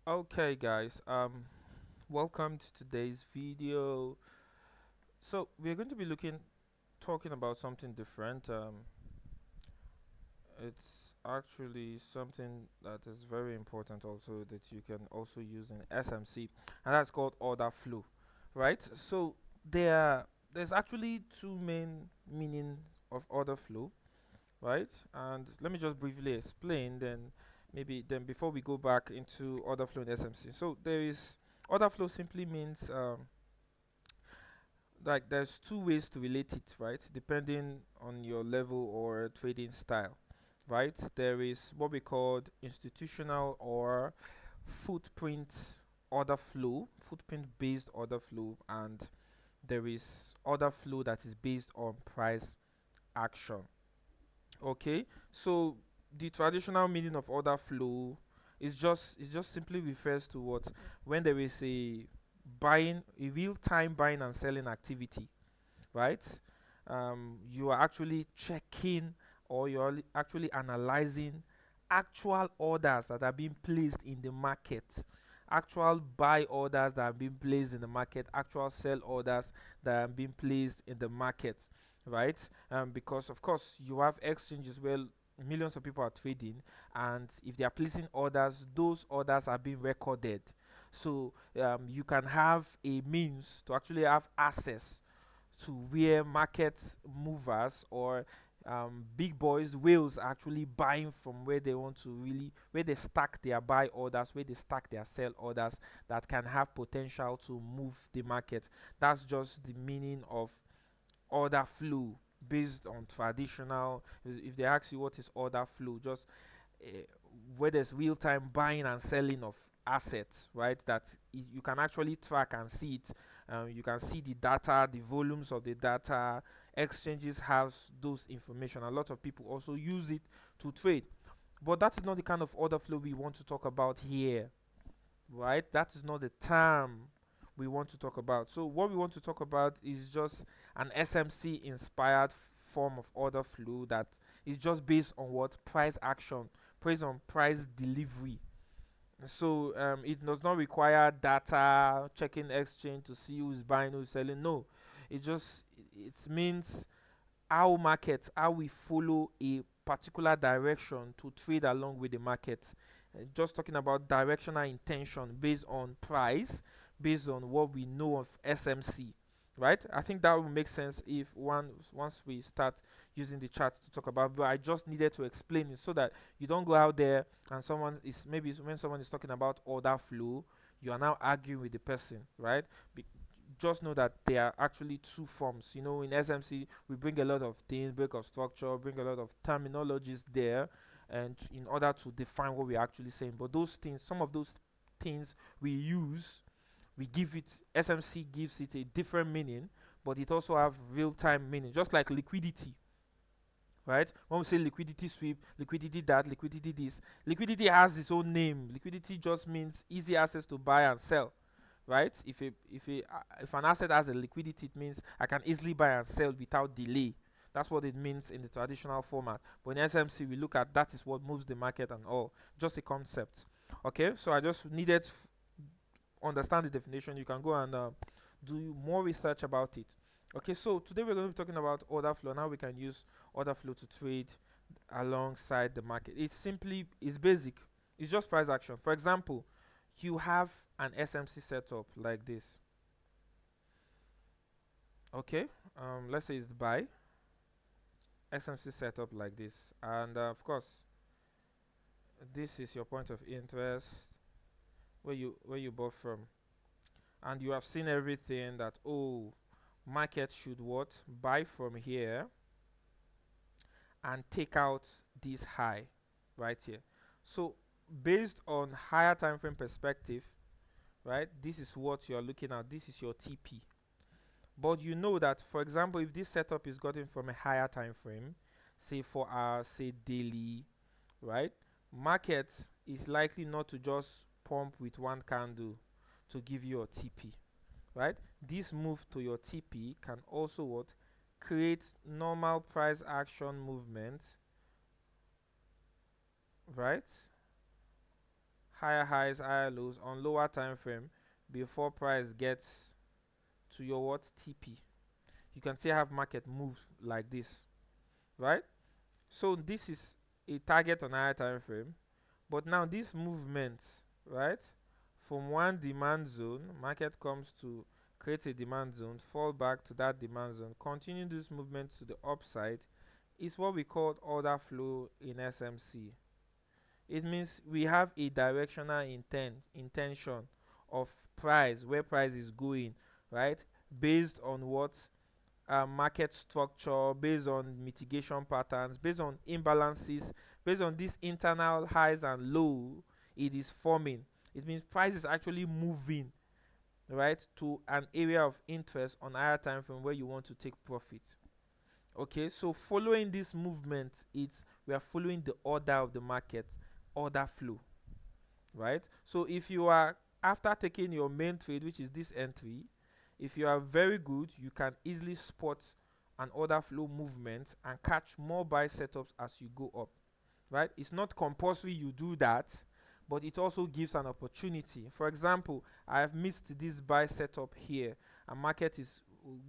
Okay, guys. Welcome to today's video. So we're going to be talking about something different. It's actually something that is very important, also that you can also use in SMC, and that's called order flow, right? So there's actually two main meaning of order flow, right? And let me just briefly explain. Then before we go back into order flow in SMC. So there is order flow simply means like there's two ways to relate it, right? Depending on your level or trading style, right? There is what we call institutional or footprint footprint based order flow, and there is order flow that is based on price action. Okay, so the traditional meaning of order flow is just simply refers to what, when there is a real time buying and selling activity, right? You are actually checking, or you're actually analyzing actual orders that are being placed in the market, actual buy orders that are being placed in the market, actual sell orders that are being placed in the market, right? Because of course you have exchanges where millions of people are trading, and if they are placing orders, those orders are being recorded. So you can have a means to actually have access to where market movers or big boys whales are actually buying from, where they want to really, where they stack their buy orders, where they stack their sell orders that can have potential to move the market. That's just the meaning of order flow based on traditional. If they ask you what is order flow, just uh, where there's real time buying and selling of assets, right? That you can actually track and see it. You can see the data, the volumes of the data. Exchanges have those information. A lot of people also use it to trade, but that is not the kind of order flow we want to talk about here, right? That is not the term we want to talk about. So what we want to talk about is just an SMC inspired form of order flow that is just based on what, price action, based on price delivery. So it does not require data checking exchange to see who's buying, who's selling. No, it means how we follow a particular direction to trade along with the market. Just talking about directional intention based on price, based on what we know of SMC, right? I think that will make sense if once we start using the chart to talk about. But I just needed to explain it so that you don't go out there and when someone is talking about order flow, you are now arguing with the person, right? Just know that there are actually two forms. In SMC, we bring a lot of things, break of structure, bring a lot of terminologies there, and in order to define what we're actually saying. But those things, some of those things we use, we give it, SMC gives it a different meaning, but it also have real time meaning, just like liquidity, right? When we say liquidity sweep, liquidity that, liquidity this, liquidity has its own name. Liquidity just means easy access to buy and sell, right? If an asset has a liquidity, it means I can easily buy and sell without delay. That's what it means in the traditional format. But in SMC, we look at that is what moves the market and all. Just a concept. Okay, so I just needed to understand the definition. You can go and do more research about it. Okay, so today we're going to be talking about order flow. Now we can use order flow to trade alongside the market. It's basic. It's just price action. For example, you have an SMC setup like this. Okay, let's say it's buy SMC setup like this, and of course, this is your point of interest where you bought from, and you have seen everything that, oh, market should what, buy from here and take out this high right here. So based on higher time frame perspective, right, this is what you're looking at. This is your TP. But you know that, for example, if this setup is gotten from a higher time frame, say 4 hours, say daily, right, market is likely not to just pump with one candle to give you a TP, right? This move to your TP can also what, create normal price action movement, right? higher highs, higher lows on lower time frame before price gets to your what TP. You can see how market moves like this, right? So this is a target on higher time frame, but now this movement, right, from one demand zone, market comes to create a demand zone, fall back to that demand zone, continue this movement to the upside, is what we call order flow in SMC. It means we have a directional intention of price, where price is going, right, based on what market structure, based on mitigation patterns, based on imbalances, based on these internal highs and low it is forming. It means price is actually moving, right, to an area of interest on higher time frame where you want to take profit. Okay, so following this movement, we are following the order of the market, order flow, right? So if you are, after taking your main trade, which is this entry, if you are very good, you can easily spot an order flow movement and catch more buy setups as you go up, right? It's not compulsory you do that, but it also gives an opportunity. For example, I have missed this buy setup here and market is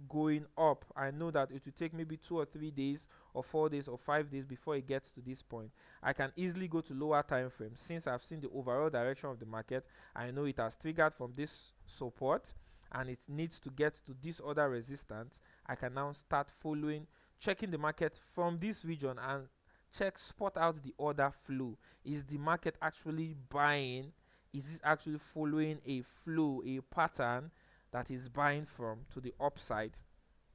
going up. I know that it will take maybe 2 or 3 days or 4 days or 5 days before it gets to this point. I can easily go to lower time frames. Since I've seen the overall direction of the market, I know it has triggered from this support and it needs to get to this other resistance. I can now start following, checking the market from this region and spot out the order flow. Is the market actually buying? Is it actually following a flow, a pattern that is buying from to the upside?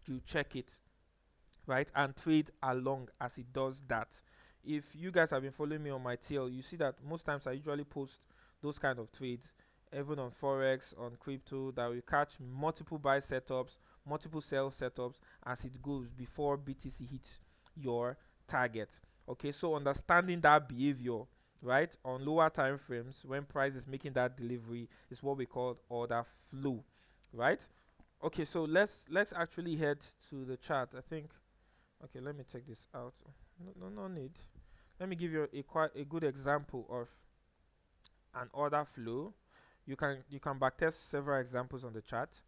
You check it, right, and trade along as it does that. If you guys have been following me on my tail, you see that most times I usually post those kind of trades, even on forex, on crypto, that we catch multiple buy setups, multiple sell setups as it goes before BTC hits your target. Okay, so understanding that behavior, right, on lower time frames when price is making that delivery is what we call order flow, right? Okay, so let's actually head to the chart. I think, okay, let me take this out. No need. Let me give you a good example of an order flow. You can backtest several examples on the chart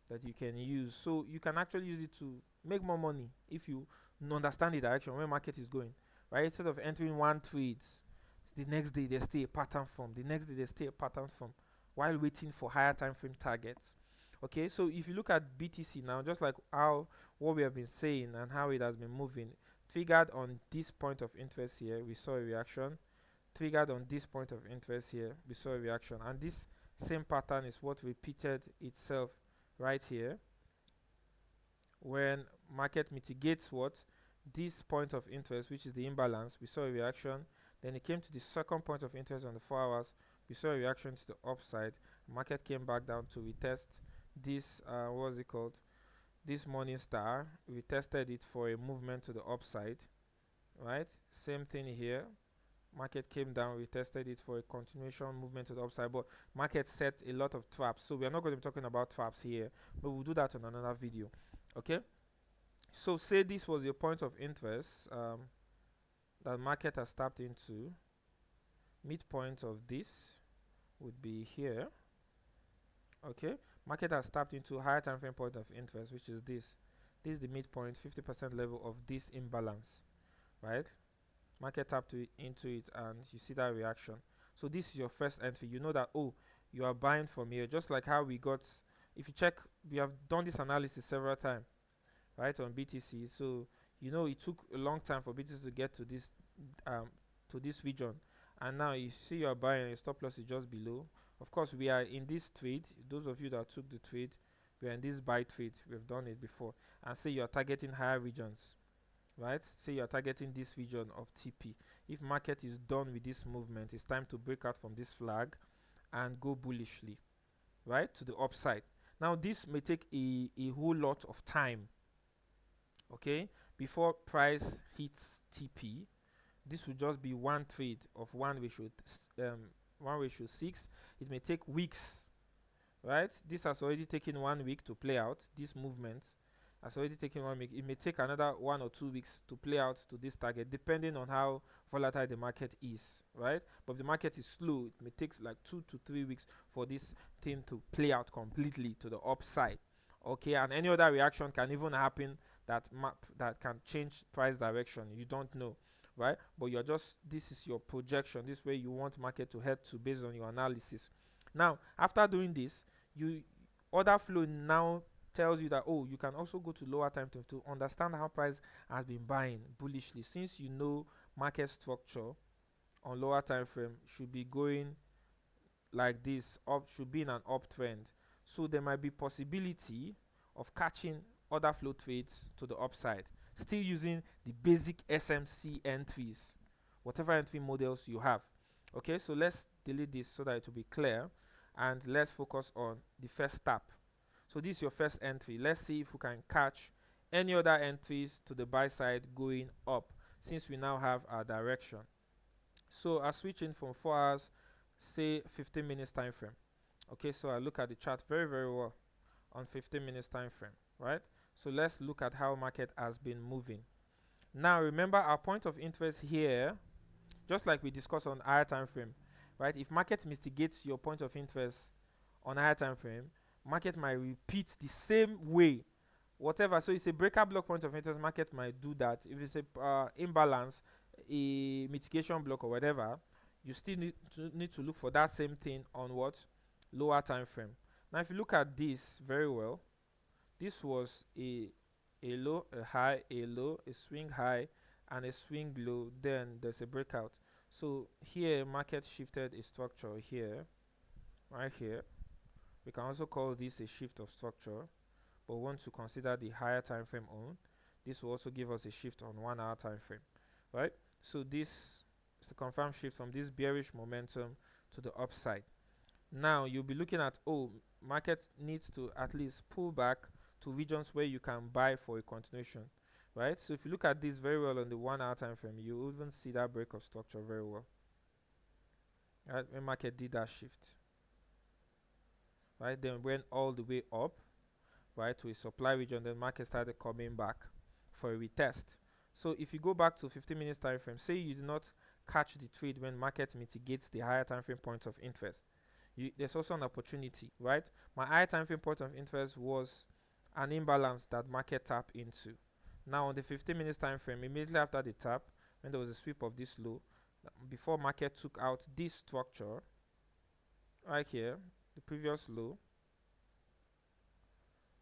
that you can use, so you can actually use it to make more money if you understand the direction where market is going, right? Instead of entering one trades, the next day they stay a pattern form, the next day they stay a pattern form while waiting for higher time frame targets. Okay, so if you look at BTC now, just like how what we have been saying and how it has been moving, triggered on this point of interest here, we saw a reaction. Triggered on this point of interest here, we saw a reaction, and this same pattern is what repeated itself right here when market mitigates what this point of interest, which is the imbalance. We saw a reaction, then it came to the second point of interest on the 4 hours, we saw a reaction to the upside. Market came back down to retest this what was it called, this morning star. We tested it for a movement to the upside, right? Same thing here, market came down, we tested it for a continuation movement to the upside, but market set a lot of traps, so we are not going to be talking about traps here, but we'll do that on another video. Okay, so say this was your point of interest that market has tapped into. Midpoint of this would be here. Okay, market has tapped into higher time frame point of interest, which is this is the midpoint, 50% level of this imbalance, right? Market tapped into it and you see that reaction. So this is your first entry. You know that, oh, you are buying from here, just like how we got, if you check, we have done this analysis several times, right, on BTC. So you know it took a long time for BTC to get to this region, and now you see you are buying, your stop loss is just below. Of course, we are in this trade. Those of you that took the trade, we are in this buy trade, we've done it before, and say you are targeting higher regions, right? Say you are targeting this region of TP. If market is done with this movement, it's time to break out from this flag and go bullishly, right, to the upside. Now this may take a whole lot of time, okay, before price hits TP. This will just be one trade of 1:6. It may take weeks, right? This has already taken 1 week to play out, this movement, has already taken 1 week. It may take another 1 or 2 weeks to play out to this target, depending on how volatile the market is, right? But if the market is slow, it may take like 2 to 3 weeks for this thing to play out completely to the upside. Okay, and any other reaction can even happen that can change price direction. You don't know, right? But you're just, this is your projection. This way you want market to head to based on your analysis. Now, after doing this, you order flow now tells you that, oh, you can also go to lower time frame to understand how price has been buying bullishly. Since you know market structure on lower time frame should be going like this, up, should be in an uptrend. So there might be possibility of catching other flow trades to the upside, still using the basic SMC entries, whatever entry models you have. Okay, so let's delete this so that it will be clear, and let's focus on the first tap. So this is your first entry. Let's see if we can catch any other entries to the buy side going up, since we now have our direction. So I switch in from 4 hours, say 15 minutes time frame. Okay, so I look at the chart very, very well on 15 minutes time frame, right? So let's look at how market has been moving. Now remember, our point of interest here, just like we discussed on higher time frame, right? If market mitigates your point of interest on higher time frame, market might repeat the same way, whatever. So it's a breaker block point of interest, market might do that. If it's a imbalance, a mitigation block or whatever, you still need to look for that same thing on what? Lower time frame. Now if you look at this very well, this was a low, a high, a low, a swing high, and a swing low. Then there's a breakout. So here market shifted a structure here, right here. We can also call this a shift of structure, but we want to consider the higher time frame on. This will also give us a shift on 1 hour time frame, right? So this is a confirmed shift from this bearish momentum to the upside. Now you'll be looking at, oh, market needs to at least pull back to regions where you can buy for a continuation, right? So if you look at this very well on the 1 hour time frame, you even see that break of structure very well, right? When market did that shift, right, then went all the way up, right, to a supply region, then market started coming back for a retest. So if you go back to 15 minutes time frame, say you do not catch the trade when market mitigates the higher time frame points of interest, there's also an opportunity, right? My higher time frame point of interest was an imbalance that market tapped into. Now on the 15 minutes time frame, immediately after the tap, when there was a sweep of this low, before market took out this structure right here, the previous low,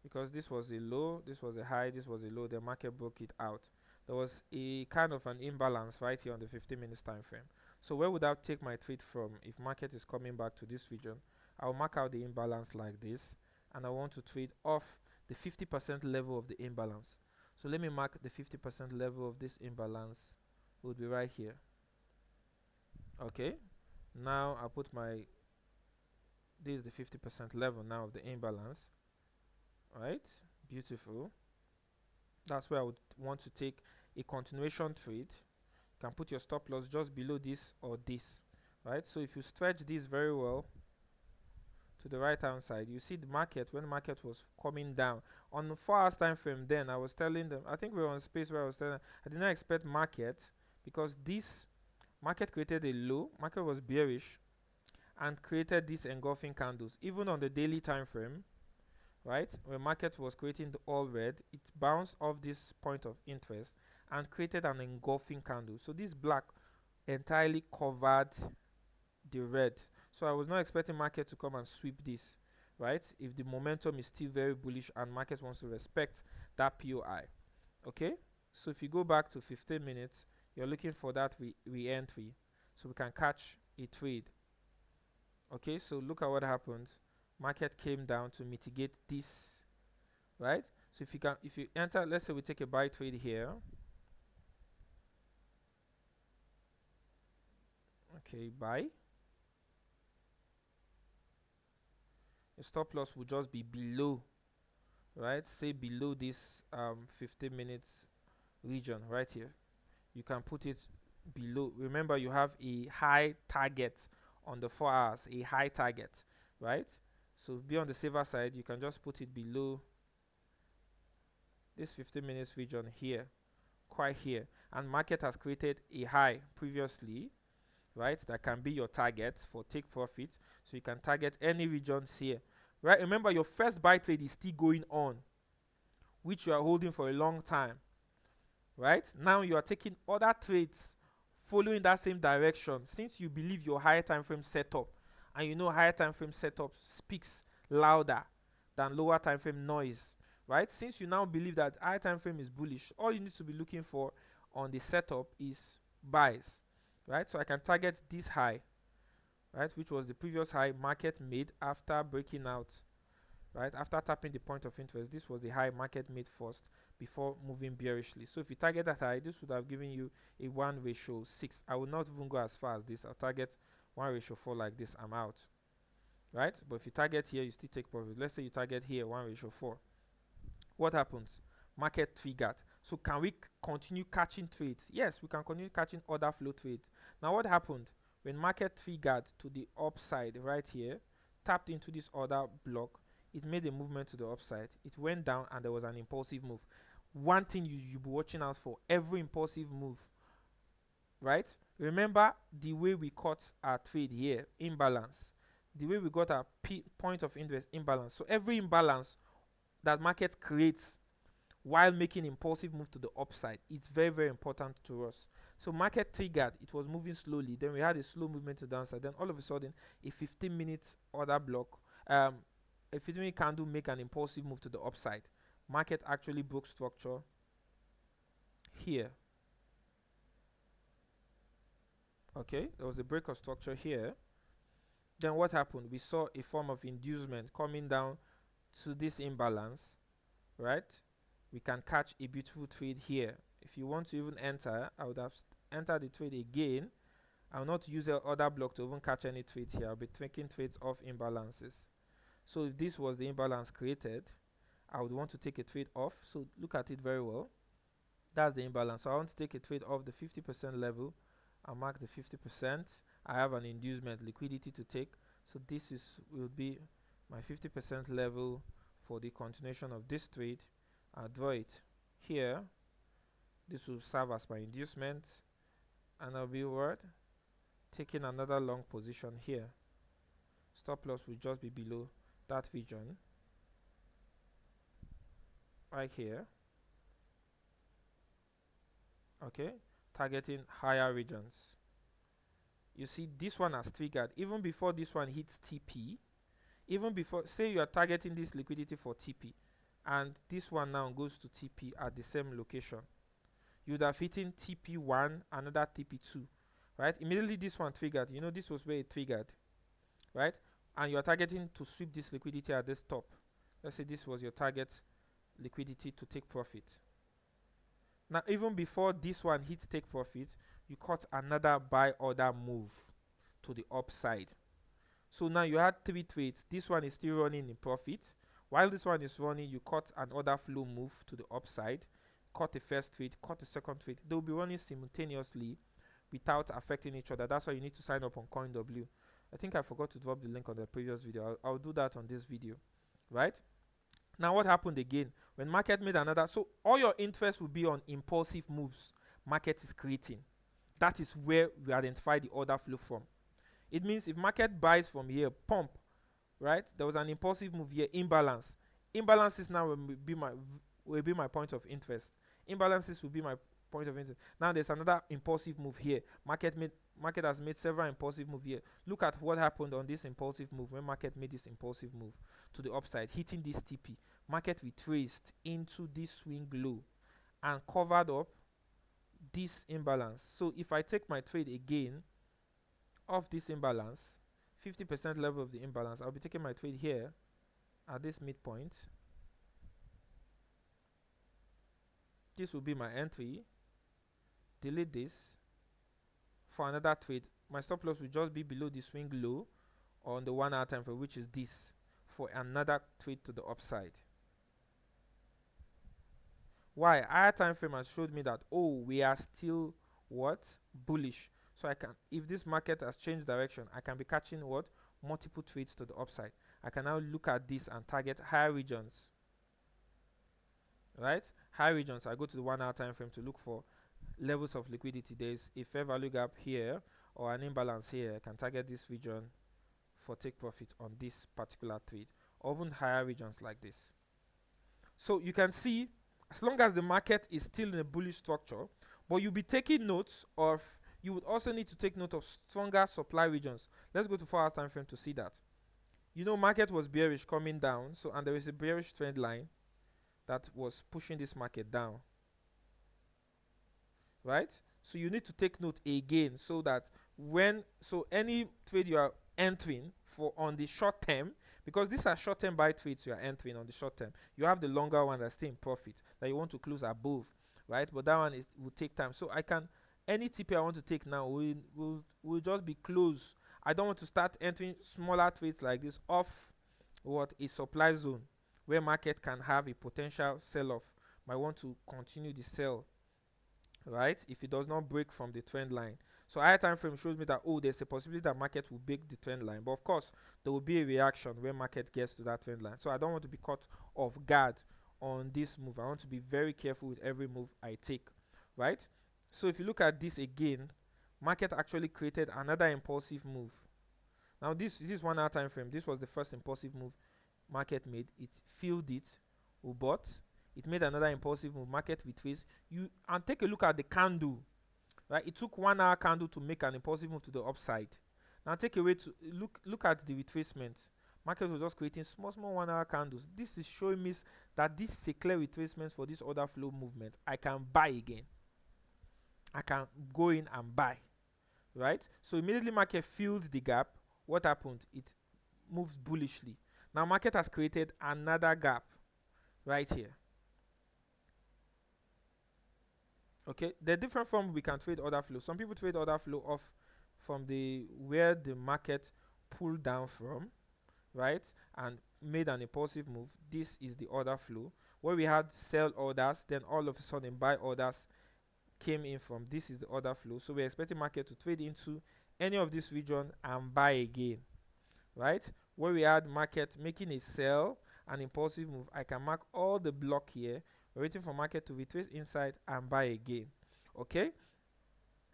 because this was a low, this was a high, this was a low, the market broke it out. There was a kind of an imbalance right here on the 15 minutes time frame. So where would I take my trade from? If market is coming back to this region, I'll mark out the imbalance like this, and I want to trade off the 50% level of the imbalance. So let me mark the 50% level of this imbalance would be right here. Okay, now I'll put my, this is the 50% level now of the imbalance, right? Beautiful. That's where I would want to take a continuation trade. You can put your stop loss just below this or this, right? So if you stretch this very well to the right hand side, you see the market, when the market was coming down on the 4 hours time frame, then I was telling them, I think we were on space where I was telling them, I did not expect market, because this market created a low, market was bearish and created these engulfing candles. Even on the daily time frame, right, when market was creating the all red, it bounced off this point of interest and created an engulfing candle. So this black entirely covered the red. So I was not expecting market to come and sweep this, right, if the momentum is still very bullish and market wants to respect that POI. Okay, so if you go back to 15 minutes, you're looking for that re-entry, so we can catch a trade. Okay, so look at what happened. Market came down to mitigate this, right? So if you enter, let's say we take a buy trade here. Okay, buy. The stop loss will just be below, right? Say below this 15 minutes region right here. You can put it below. Remember, you have a high target on the 4 hours, a high target, right? So be on the safer side, you can just put it below this 15 minutes region here, quite here, and market has created a high previously, right? That can be your target for take profit. So you can target any regions here, right? Remember, your first buy trade is still going on, which you are holding for a long time, right? Now you are taking other trades following that same direction, since you believe your higher time frame setup, and you know higher time frame setup speaks louder than lower time frame noise, right? Since you now believe that higher time frame is bullish, all you need to be looking for on the setup is buys, right? So I can target this high, right, which was the previous high market made after breaking out, right, after tapping the point of interest. This was the high market made first before moving bearishly. So if you target that high, this would have given you a 1:6. I will not even go as far as this. I'll target 1:4 like this. I'm out, right? But if you target here, you still take profit. Let's say you target here 1:4. What happens? Market triggered. So can we continue catching trades? Yes, we can continue catching other flow trades. Now what happened? When market triggered to the upside right here, tapped into this other block, it made a movement to the upside. It went down and there was an impulsive move. One thing you'll be watching out for, every impulsive move, right? Remember the way we caught our trade here, imbalance. The way we got our point of interest, imbalance. So every imbalance that market creates while making impulsive move to the upside, it's very, very important to us. So market triggered, it was moving slowly, then we had a slow movement to downside, then all of a sudden a 15 minutes order block, a 15 minute candle make an impulsive move to the upside. Market actually broke structure here. Okay, there was a break of structure here. Then what happened? We saw a form of inducement coming down to this imbalance, right? We can catch a beautiful trade here. If you want to even enter, I would have entered the trade again. I will not use the other block to even catch any trades here. I'll be taking trades off imbalances. So if this was the imbalance created, I would want to take a trade off. So look at it very well. That's the imbalance. So I want to take a trade off the 50% level. I'll mark the 50%. I have an inducement liquidity to take. So this will be my 50% level for the continuation of this trade. I'll draw it here. This will serve as my inducement, and I'll be taking another long position here. Stop loss will just be below that region right here. Okay, targeting higher regions. You see, this one has triggered even before this one hits TP. Even before, say you are targeting this liquidity for TP, and this one now goes to TP at the same location, you would have hit TP1, another TP2, right? Immediately this one triggered. You know, this was where it triggered, right? And you are targeting to sweep this liquidity at this top. Let's say this was your target liquidity to take profit. Now, even before this one hits take profit, you caught another buy order move to the upside. So now you had 3 trades. This one is still running in profit. While this one is running, you caught an order flow move to the upside, caught the first trade, caught the second trade. They will be running simultaneously without affecting each other. That's why you need to sign up on Coinw. I think I forgot to drop the link on the previous video. I'll do that on this video, right? Now what happened again? When market made another, so all your interest will be on impulsive moves market is creating. That is where we identify the order flow from. It means if market buys from here, pump, right? There was an impulsive move here, imbalance. Imbalances now will be my point of interest. Imbalances will be my point of interest. Now there's another impulsive move here. Market has made several impulsive moves here. Look at what happened on this impulsive move when market made this impulsive move to the upside, hitting this TP. Market retraced into this swing low and covered up this imbalance. So if I take my trade again of this imbalance, 50% level of the imbalance, I'll be taking my trade here at this midpoint. This will be my entry. Delete this for another trade. My stop loss will just be below the swing low on the 1 hour time frame, which is this, for another trade to the upside. Why? Higher time frame has showed me that, oh, we are still what? Bullish. So I can, if this market has changed direction, I can be catching what? Multiple trades to the upside. I can now look at this and target higher regions, right? high regions, I go to the 1 hour time frame to look for levels of liquidity. There's a fair value gap here or an imbalance here. I can target this region for take profit on this particular trade, or even higher regions like this. So you can see, as long as the market is still in a bullish structure, but you'll be taking notes of, you would also need to take note of stronger supply regions. Let's go to 4 hours time frame to see that. You know, market was bearish coming down, so, and there is a bearish trend line that was pushing this market down, right? So you need to take note again, so that any trade you are entering for on the short term, because these are short term buy trades you are entering on the short term, you have the longer one that's still in profit that you want to close above, right? But that one will take time. So I can, any TP I want to take now will just be close. I don't want to start entering smaller trades like this off what a supply zone where market can have a potential sell off. Might want to continue the sell, right, if it does not break from the trend line. So higher time frame shows me that, oh, there's a possibility that market will break the trend line, but of course there will be a reaction when market gets to that trend line. So I don't want to be caught off guard on this move. I want to be very careful with every move I take, right? So if you look at this again, market actually created another impulsive move. Now this is 1 hour time frame. This was the first impulsive move market made. It filled it, we bought. It made another impulsive move, market retrace. And take a look at the candle, right? It took 1 hour candle to make an impulsive move to the upside. Now take away to look at the retracement. Market was just creating small 1 hour candles. This is showing me that this is a clear retracement for this order flow movement. I can buy again. I can go in and buy, right? So immediately market filled the gap. What happened? It moves bullishly. Now market has created another gap right here. Okay, they're different from we can trade order flow. Some people trade order flow off from the where the market pulled down from, right, and made an impulsive move. This is the order flow where we had sell orders, then all of a sudden buy orders came in from. This is the order flow. So we're expecting market to trade into any of this region and buy again, right? Where we had market making a sell, an impulsive move, I can mark all the block here. We're waiting for market to retrace inside and buy again. Okay,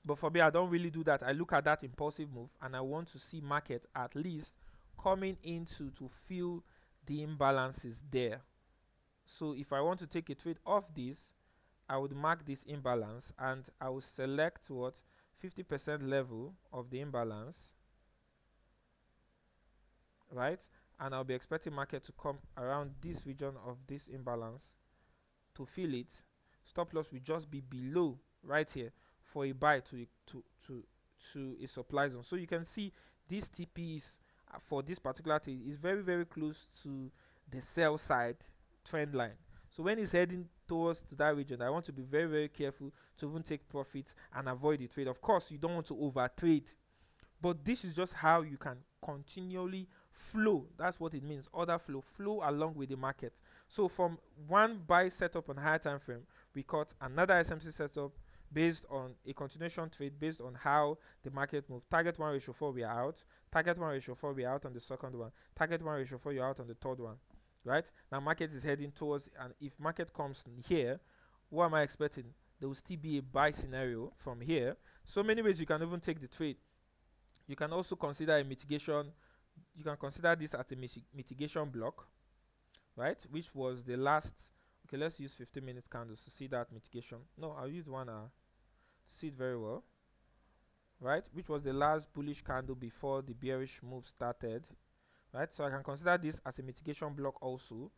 but for me, I don't really do that. I look at that impulsive move and I want to see market at least coming into to fill the imbalances there. So if I want to take a trade off this, I would mark this imbalance and I will select what 50% level of the imbalance, right? And I'll be expecting market to come around this region of this imbalance to fill it. Stop loss will just be below right here for a buy to a supply zone. So you can see this TP is for this particular trade is very close to the sell side trend line. So when it's heading towards to that region, I want to be very careful to even take profits and avoid the trade. Of course, you don't want to over trade, but this is just how you can continually flow. That's what it means. Order flow along with the market. So from one buy setup on higher time frame, we caught another SMC setup based on a continuation trade based on how the market moved. Target 1:4 we are out. Target 1:4 we are out on the second one. Target 1:4 you're out on the third one. Right now market is heading towards, and if market comes here, what am I expecting? There will still be a buy scenario from here. So many ways you can even take the trade. You can also consider a mitigation. You can consider this as a mitigation block, right, which was the last. Okay, let's use 15 minutes candles to see that mitigation. No, I'll use 1 hour to see it very well, right, which was the last bullish candle before the bearish move started, right? So I can consider this as a mitigation block also.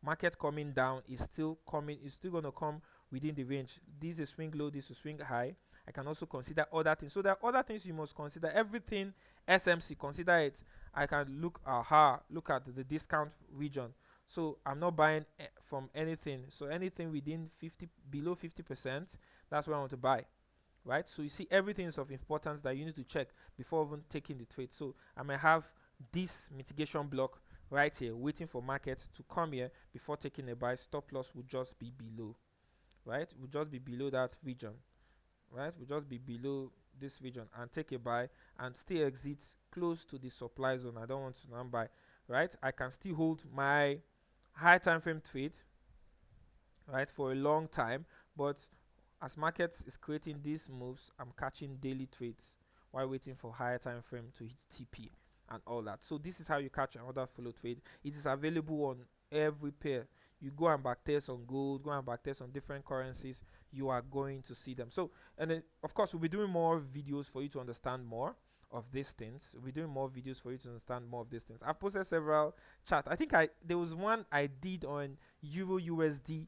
Market coming down is still coming, is still going to come within the range. This is a swing low, this is a swing high. I can also consider other things. So there are other things you must consider. Everything SMC, consider it. I can look at the discount region. So I'm not buying from anything. So anything within 50, below 50%, that's where I want to buy, right? So you see, everything is of importance that you need to check before even taking the trade. So I may have this mitigation block right here waiting for market to come here before taking a buy. Stop loss will just be below, right? Will just be below that region, right? Will just be below this region and take a buy and still exit close to the supply zone. I don't want to now buy, right? I can still hold my high time frame trade, right, for a long time. But as markets is creating these moves, I'm catching daily trades while waiting for higher time frame to hit TP and all that. So this is how you catch another follow trade. It is available on every pair. You go and backtest on gold, go and backtest on different currencies, you are going to see them. So, and then of course we'll be doing more videos for you to understand more of these things. We'll be doing more videos for you to understand more of these things. I've posted several chat. I think there was one I did on Euro USD.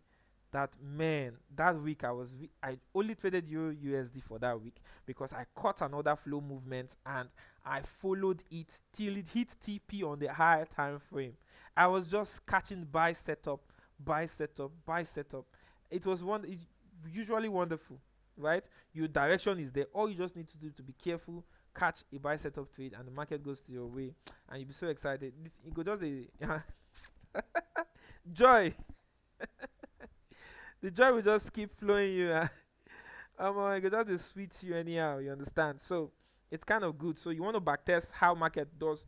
That, man, that week I only traded Euro USD for that week because I caught another flow movement and I followed it till it hit TP on the higher time frame. I was just catching buy setup, buy setup, buy setup. It's usually wonderful, right? Your direction is there. All you just need to do to be careful, catch a buy setup trade, and the market goes to your way, and you'll be so excited. You go just a joy. The joy will just keep flowing you. Oh my god, that is sweet to you anyhow. You understand? So it's kind of good. So you want to backtest how market does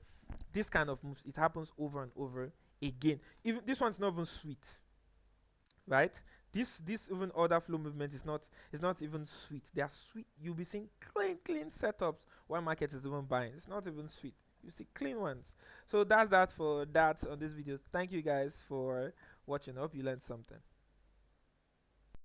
this kind of moves. It happens over and over again. Even this one's not even sweet, right? This even order flow movement is not even sweet. They are sweet. You'll be seeing clean setups while market is even buying. It's not even sweet. You see clean ones. So that's that for that on this video. Thank you guys for watching. I hope you learned something.